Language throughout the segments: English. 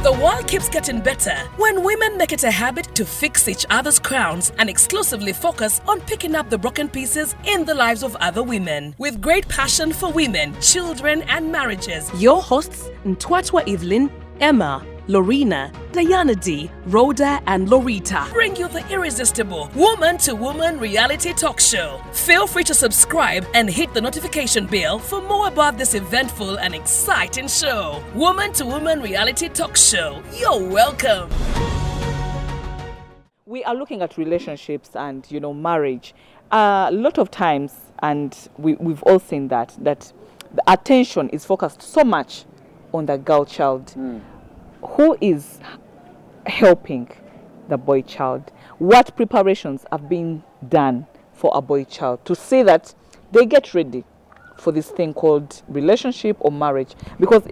The world keeps getting better when women make it a habit to fix each other's crowns and exclusively focus on picking up the broken pieces in the lives of other women. With great passion for women, children, and marriages, your hosts Ntwatwa Evelyn, Emma, Lorena, Diana D, Rhoda, and Lorita bring you the irresistible Woman to Woman reality talk show. Feel free to subscribe and hit the notification bell for more about this eventful and exciting show. Woman to Woman reality talk show. You're welcome. We are looking at relationships and, marriage. A lot of times, and we've all seen that the attention is focused so much on the girl child. Who is helping the boy child? What preparations have been done for a boy child to say that they get ready for this thing called relationship or marriage? Because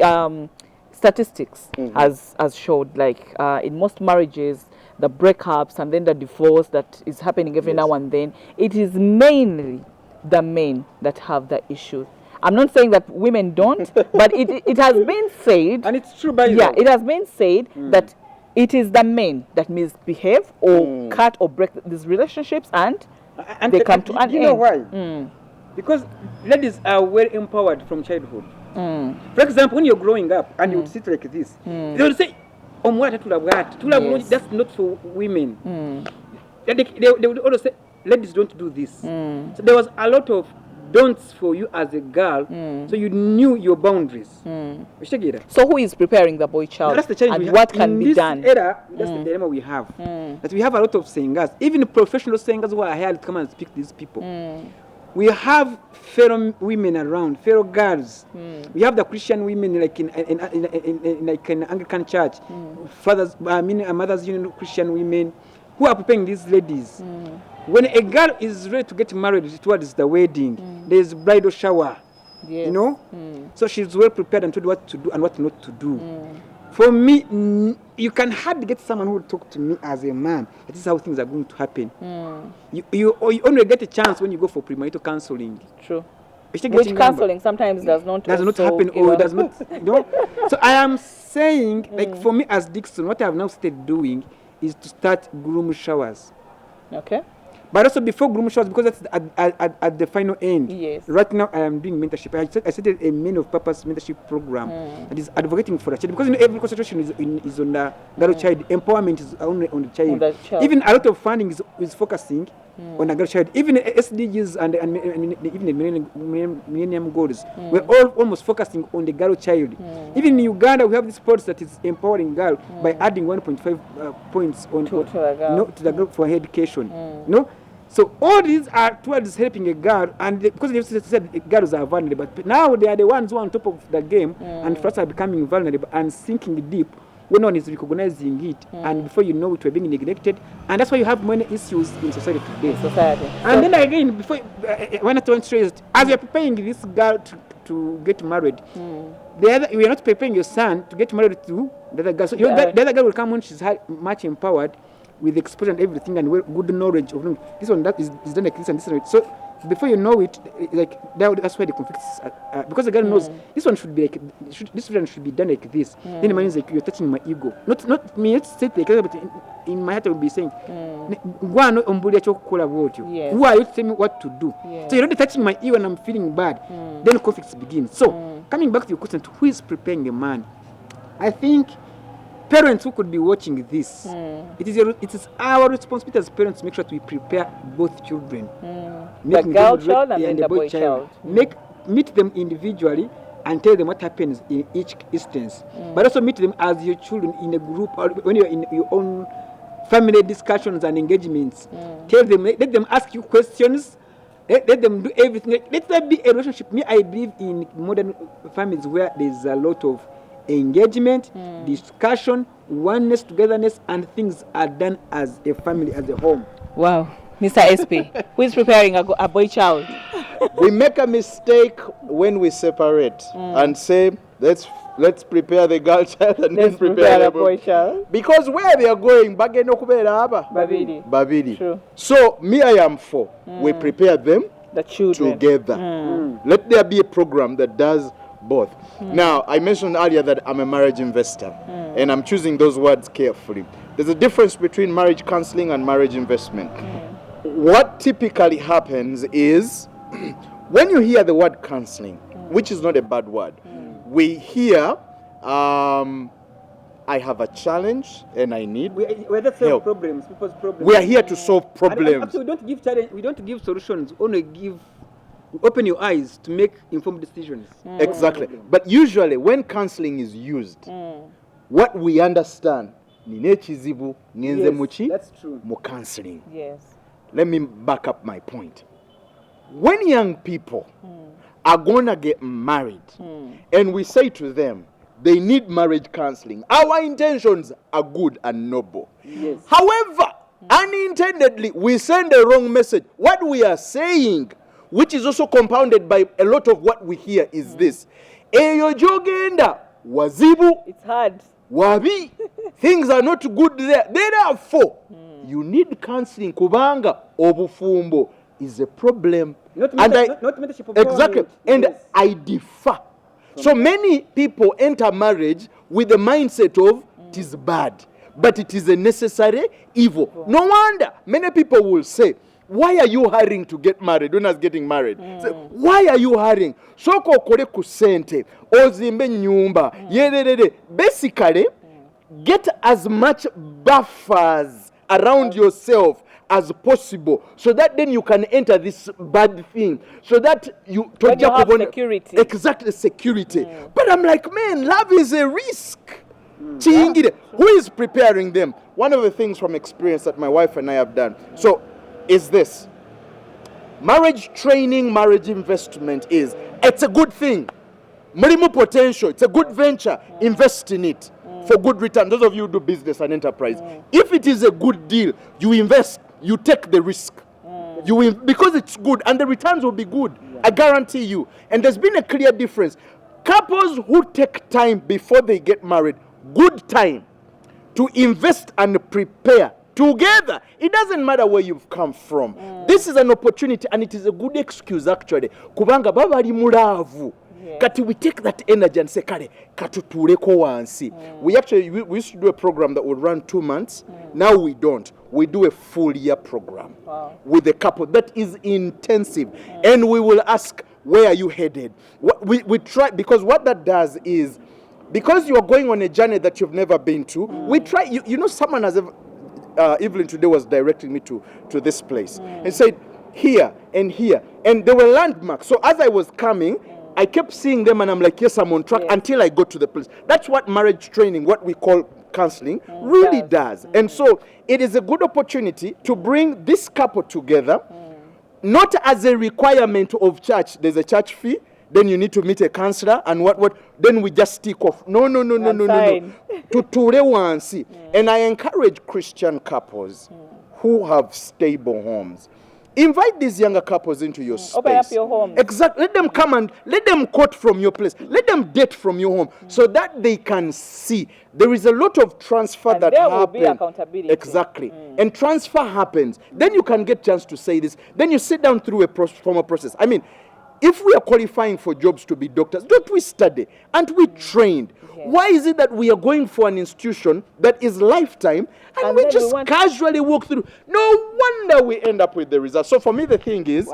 statistics has showed, like in most marriages, the breakups and then the divorce that is happening every now and then, it is mainly the men that have the issue. I'm not saying that women don't, but it has been said, and it's true by it has been said that it is the men that misbehave or cut or break these relationships, and they come to an end. You know why? Because ladies are well empowered from childhood. For example, when you're growing up and you would sit like this, they would say, that's not for women. They would always say, ladies don't do this. So there was a lot of don'ts for you as a girl, so you knew your boundaries. So who is preparing the boy child? That's the challenge and what can be this done? Era, that's the dilemma we have. That we have a lot of singers, even professional singers who are here to come and speak to these people. We have fellow women around, fellow girls. We have the Christian women, like in Anglican church, mothers union Christian women, who are preparing these ladies. When a girl is ready to get married towards the wedding, there is bridal shower, so she's well prepared and told what to do and what not to do. For me, you can hardly get someone who will talk to me as a man. This is how things are going to happen. You only get a chance when you go for premarital counseling. True. Which counseling sometimes does not happen, or it does not. So I am saying, like for me as Dixon, what I have now started doing is to start groom showers. Okay. But also before groom showers, because that's at the final end. Yes. Right now I am doing mentorship. I started a Men of Purpose mentorship program that is advocating for the child. Because every concentration is on the girl child. Empowerment is only on the child. Even a lot of funding is focusing on the girl child. Even SDGs and even the Millennium Goals, we're all almost focusing on the girl child. Even in Uganda, we have this sports that is empowering girl by adding 1.5 points on to the girl for her education. So all these are towards helping a girl, and because they said girls are vulnerable, but now they are the ones who are on top of the game, and first are becoming vulnerable and sinking deep when no one is recognizing it, and before you know it, we're being neglected, and that's why you have many issues in society today. And then again, before when I told you, as you're preparing this girl to get married, we are not preparing your son to get married to the other girl. So the other girl will come when she's much empowered, with exposure and everything and good knowledge of them. This one that is done like this and this one. So before you know it, like that's why the conflicts because the girl knows this one should be like this one should be done like this. Then the man is like, you're touching my ego. Not me. Let's say like, but in my heart I will be saying, who are you telling me what to do? So you're already touching my ego and I'm feeling bad. Then conflicts begin. So coming back to your question, who is preparing a man? I think parents who could be watching this, it is our responsibility as parents to make sure that we prepare both children. The girl child and the boy child. Meet them individually and tell them what happens in each instance. But also meet them as your children in a group, or when you're in your own family discussions and engagements. Tell them, let them ask you questions. Let them do everything. Let there be a relationship. I believe in modern families where there's a lot of engagement, discussion, oneness, togetherness, and things are done as a family, as a home. Wow. Mr. SP, who is preparing a boy child? We make a mistake when we separate and say, let's prepare the girl child and then prepare the boy child. Because where they are going, Babidi. True. So me, I am for. We prepare them the children together. Let there be a program that does Both. Now, I mentioned earlier that I'm a marriage investor, and I'm choosing those words carefully. There's a difference between marriage counseling and marriage investment. What typically happens is when you hear the word counseling, which is not a bad word, we hear, I have a challenge and I need We're there to solve help. problems, people's problems. We are here to solve And problems. actually, we don't give challenge. We don't give solutions. We only give. Open your eyes to make informed decisions. Exactly. But usually when counseling is used, what we understand, nina ekizibu ngenze muki That's true. mu counseling. Yes. Let me back up my point. When young people are going to get married and we say to them they need marriage counseling, our intentions are good and noble. Yes. However, unintendedly, we send a wrong message. What we are saying, which is also compounded by a lot of what we hear, is this. Eyo jogenda wazibu It's hard. wabi. Things are not good there. Therefore, you need counseling kubanga obufumbo is a problem. Not And not mentorship of exactly. empowerment. And Yes. I differ. So many people enter marriage with the mindset of it is bad, but it is a necessary evil. No wonder many people will say, why are you hurrying to get married when I was getting married? Say, why are you hurrying? Soko okole ku sente, ozimbe nyumba, yerere. Basically, get as much buffers around yourself as possible, so that then you can enter this bad thing, so that you When you have security. Exactly, security. But I'm like, man, love is a risk. Chingire. Who is preparing them? One of the things from experience that my wife and I have done so is this: marriage training, marriage investment it's a good thing. Murimu potential, it's a good venture. Invest in it for good return. Those of you who do business and enterprise, if it is a good deal, you invest, you take the risk. Because it's good and the returns will be good. I guarantee you. And there's been a clear difference. Couples who take time before they get married, good time to invest and prepare together. It doesn't matter where you've come from. This is an opportunity and it is a good excuse actually. Kubanga baba ali mulavu. Kati we take that energy and say, kale, katutuleko wansi. We used to do a program that would run 2 months. Now we don't. We do a full year program with a couple that is intensive. And we will ask, where are you headed? We try, because what that does is, because you are going on a journey that you've never been to, we try, you know, someone has Evelyn today was directing me to this place and said, here and here. And there were landmarks. So as I was coming, I kept seeing them and I'm like, yes, I'm on track until I got to the place. That's what marriage training, what we call counseling, really does. And so it is a good opportunity to bring this couple together, not as a requirement of church. There's a church fee, then you need to meet a counselor and what, then we just stick off. No. Tuture wansi. And I encourage Christian couples who have stable homes. Invite these younger couples into your space. Open up your home. Exactly. Let them come and let them quote from your place. Let them date from your home so that they can see. There is a lot of transfer And that there happens. will be accountability. Exactly. And transfer happens. Then you can get chance to say this. Then you sit down through a process. I mean, if we are qualifying for jobs to be doctors, don't we study? Aren't we trained? Yes. Why is it that we are going for an institution that is lifetime and we then just casually walk through? No wonder we end up with the result. So for me, the thing is,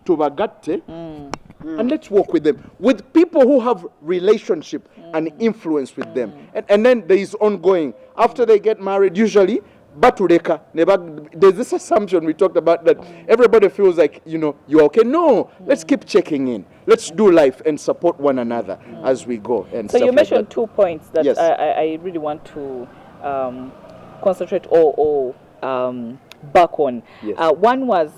tubagatte, and let's work with them, with people who have relationship and influence with them. And then there is ongoing. After they get married, usually, Batureka, there's this assumption we talked about that everybody feels like, you're okay. No, let's keep checking in. Let's do life and support one another as we go. And so you mentioned like 2 points that yes. I really want to concentrate or back on. Yes. One was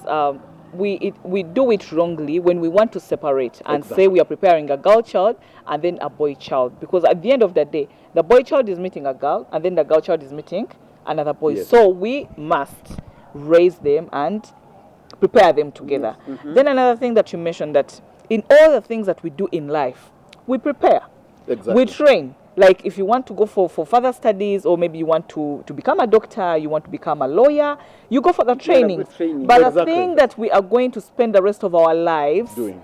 we do it wrongly when we want to separate and Exactly. say we are preparing a girl child and then a boy child, because at the end of the day, the boy child is meeting a girl and then the girl child is meeting another boy. Yes. So we must raise them and prepare them together. Then another thing that you mentioned, that in all the things that we do in life, we prepare. Exactly. We train. Like if you want to go for further studies, or maybe you want to become a doctor, you want to become a lawyer, you go for the training. good training. But the Exactly. thing that we are going to spend the rest of our lives doing.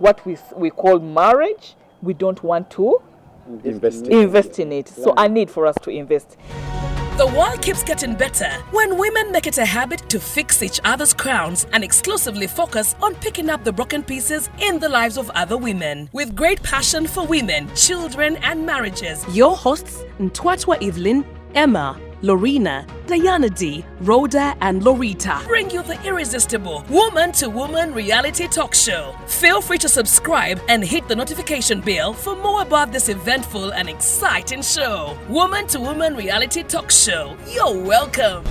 what we call marriage, we don't want to Invest in it. So a need for us to invest. The world keeps getting better when women make it a habit to fix each other's crowns and exclusively focus on picking up the broken pieces in the lives of other women. With great passion for women, children, and marriages, your hosts Ntwatwa Evelyn, Emma, Lorena, Diana D, Rhoda, and Lorita bring you the irresistible Woman to Woman reality talk show. Feel free to subscribe and hit the notification bell for more about this eventful and exciting show. Woman to Woman reality talk show. You're welcome.